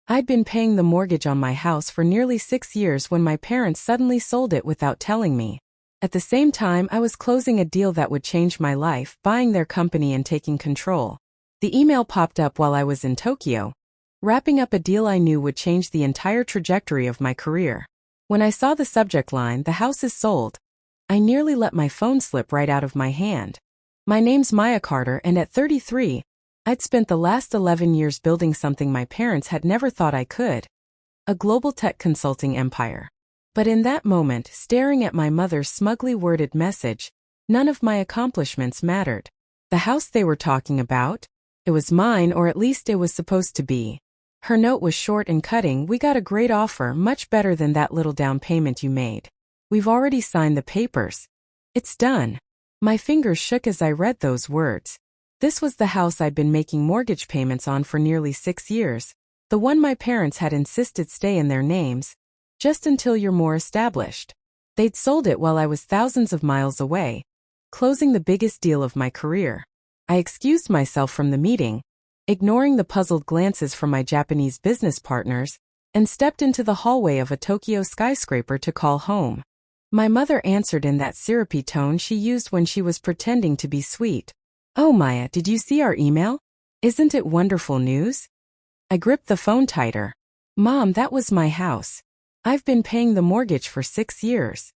I'd been paying the mortgage on my house for nearly 6 years when my parents suddenly sold it without telling me. At the same time, I was closing a deal that would change my life, buying their company and taking control. The email popped up while I was in Tokyo, wrapping up a deal I knew would change the entire trajectory of my career. When I saw the subject line, "The house is sold," I nearly let my phone slip right out of my hand. My name's Maya Carter, and at 33, I'd spent the last 11 years building something my parents had never thought I could: a global tech consulting empire. But in that moment, staring at my mother's smugly worded message, none of my accomplishments mattered. The house they were talking about? It was mine, or at least it was supposed to be. Her note was short and cutting: "We got a great offer, much better than that little down payment you made. We've already signed the papers. It's done." My fingers shook as I read those words. This was the house I'd been making mortgage payments on for nearly 6 years, the one my parents had insisted stay in their names, just until you're more established. They'd sold it while I was thousands of miles away, closing the biggest deal of my career. I excused myself from the meeting, ignoring the puzzled glances from my Japanese business partners, and stepped into the hallway of a Tokyo skyscraper to call home. My mother answered in that syrupy tone she used when she was pretending to be sweet. "Oh Maya, did you see our email? Isn't it wonderful news?" I gripped the phone tighter. "Mom, that was my house. I've been paying the mortgage for 6 years.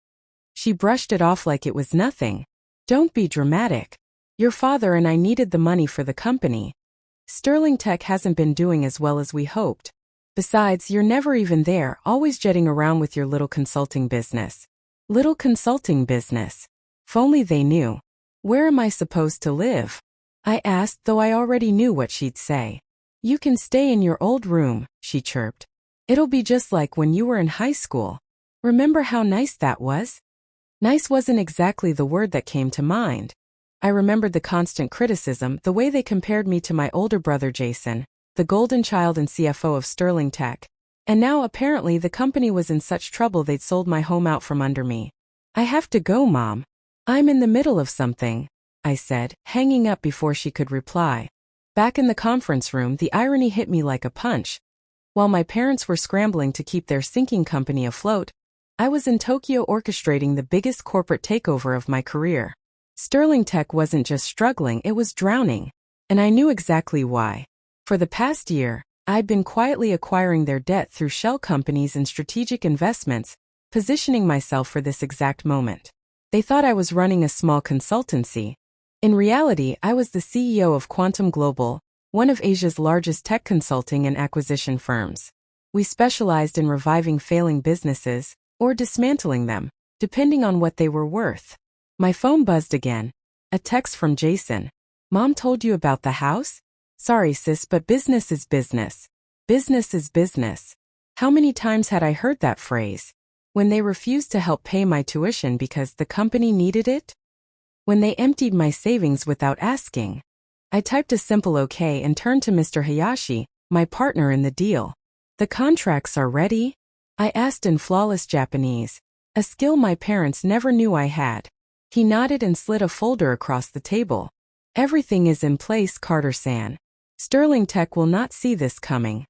She brushed it off like it was nothing. "Don't be dramatic. Your father and I needed the money for the company. Sterling Tech hasn't been doing as well as we hoped. Besides, you're never even there, always jetting around with your little consulting business." Little consulting business. If only they knew. "Where am I supposed to live?" I asked, though I already knew what she'd say. "You can stay in your old room," she chirped. "It'll be just like when you were in high school. Remember how nice that was?" Nice wasn't exactly the word that came to mind. I remembered the constant criticism, the way they compared me to my older brother Jason, the golden child and CFO of Sterling Tech. And now apparently the company was in such trouble they'd sold my home out from under me. "I have to go, Mom. I'm in the middle of something," I said, hanging up before she could reply. Back in the conference room, the irony hit me like a punch. While my parents were scrambling to keep their sinking company afloat, I was in Tokyo orchestrating the biggest corporate takeover of my career. Sterling Tech wasn't just struggling, it was drowning. And I knew exactly why. For the past year, I'd been quietly acquiring their debt through shell companies and strategic investments, positioning myself for this exact moment. They thought I was running a small consultancy. In reality, I was the CEO of Quantum Global, one of Asia's largest tech consulting and acquisition firms. We specialized in reviving failing businesses, or dismantling them, depending on what they were worth. My phone buzzed again. A text from Jason. "Mom told you about the house? Sorry sis, but business is business. Business is business." How many times had I heard that phrase? When they refused to help pay my tuition because the company needed it? When they emptied my savings without asking? I typed a simple okay and turned to Mr. Hayashi, my partner in the deal. "The contracts are ready?" I asked in flawless Japanese, a skill my parents never knew I had. He nodded and slid a folder across the table. "Everything is in place, Carter-san. Sterling Tech will not see this coming."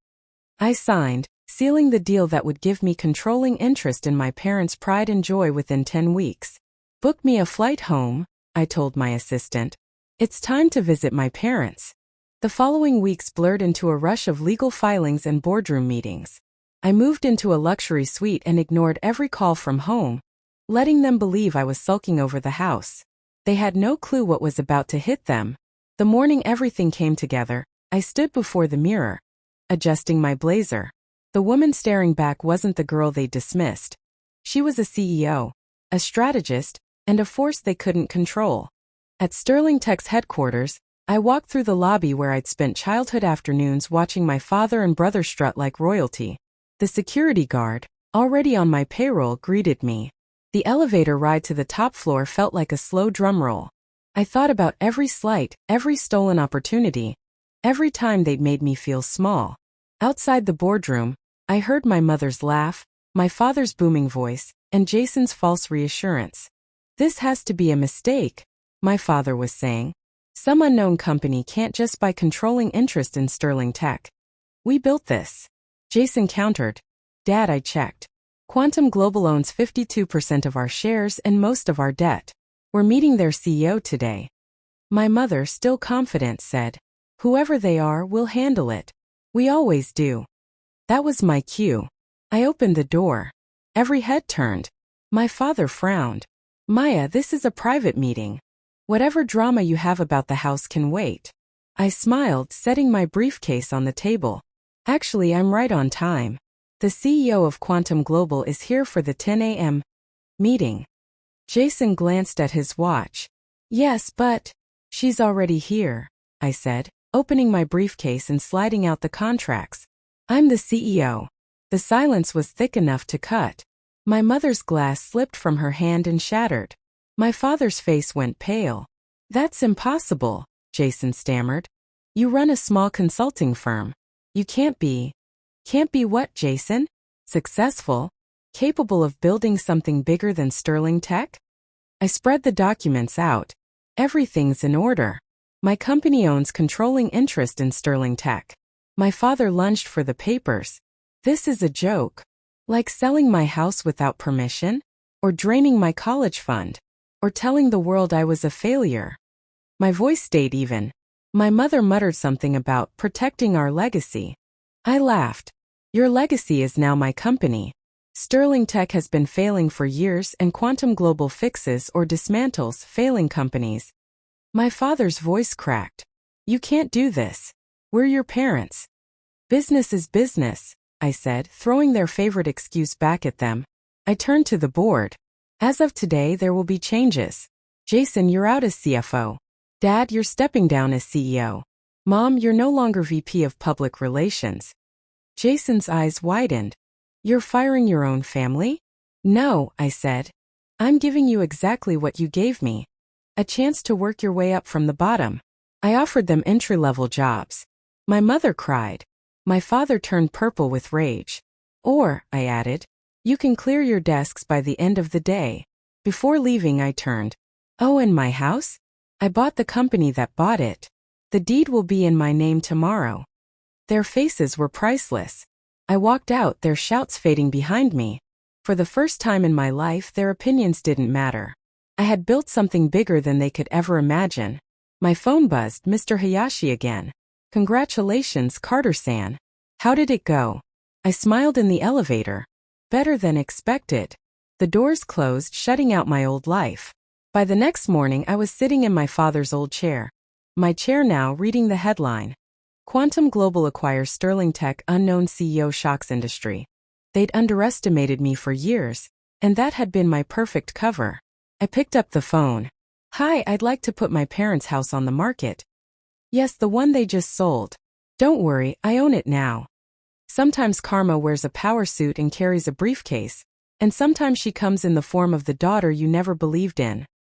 I signed, sealing the deal that would give me controlling interest in my parents' pride and joy within 10 weeks. "Book me a flight home," I told my assistant. "It's time to visit my parents." The following weeks blurred into a rush of legal filings and boardroom meetings. I moved into a luxury suite and ignored every call from home, letting them believe I was sulking over the house. They had no clue what was about to hit them. The morning everything came together, I stood before the mirror, adjusting my blazer. The woman staring back wasn't the girl they dismissed. She was a CEO, a strategist, and a force they couldn't control. At Sterling Tech's headquarters, I walked through the lobby where I'd spent childhood afternoons watching my father and brother strut like royalty. The security guard, already on my payroll, greeted me. The elevator ride to the top floor felt like a slow drum roll. I thought about every slight, every stolen opportunity, every time they'd made me feel small. Outside the boardroom, I heard my mother's laugh, my father's booming voice, and Jason's false reassurance. "This has to be a mistake," my father was saying. "Some unknown company can't just buy controlling interest in Sterling Tech. We built this." Jason countered. Dad, I checked. Quantum Global owns 52% of our shares and most of our debt. We're meeting their CEO today. My mother, still confident, said, whoever they are, we'll handle it. We always do. That was my cue. I opened the door. Every head turned. My father frowned. Maya, this is a private meeting. Whatever drama you have about the house can wait. I smiled, setting my briefcase on the table. Actually, I'm right on time. The CEO of Quantum Global is here for the 10 a.m. meeting. Jason glanced at his watch. Yes, but she's already here, I said, opening my briefcase and sliding out the contracts. I'm the CEO. The silence was thick enough to cut. My mother's glass slipped from her hand and shattered. My father's face went pale. That's impossible, Jason stammered. You run a small consulting firm. You can't be. Can't be what, Jason? Successful? Capable of building something bigger than Sterling Tech? I spread the documents out. Everything's in order. My company owns controlling interest in Sterling Tech. My father lunged for the papers. This is a joke. Like selling my house without permission? Or draining my college fund? Or telling the world I was a failure? My voice stayed even. My mother muttered something about protecting our legacy. I laughed. Your legacy is now my company. Sterling Tech has been failing for years and Quantum Global fixes or dismantles failing companies. My father's voice cracked. You can't do this. We're your parents. Business is business, I said, throwing their favorite excuse back at them. I turned to the board. As of today, there will be changes. Jason, you're out as CFO. Dad, you're stepping down as CEO. Mom, you're no longer VP of Public Relations. Jason's eyes widened. You're firing your own family? No, I said. I'm giving you exactly what you gave me. A chance to work your way up from the bottom. I offered them entry-level jobs. My mother cried. My father turned purple with rage. Or, I added, you can clear your desks by the end of the day. Before leaving, I turned. Oh, and my house? I bought the company that bought it. The deed will be in my name tomorrow. Their faces were priceless. I walked out, their shouts fading behind me. For the first time in my life, their opinions didn't matter. I had built something bigger than they could ever imagine. My phone buzzed, Mr. Hayashi again. Congratulations, Carter-san. How did it go? I smiled in the elevator. Better than expected. The doors closed, shutting out my old life. By the next morning, I was sitting in my father's old chair. My chair now, reading the headline. Quantum Global acquires Sterling Tech, unknown CEO shocks industry. They'd underestimated me for years, and that had been my perfect cover. I picked up the phone. Hi, I'd like to put my parents' house on the market. Yes, the one they just sold. Don't worry, I own it now. Sometimes Karma wears a power suit and carries a briefcase, and sometimes she comes in the form of the daughter you never believed in.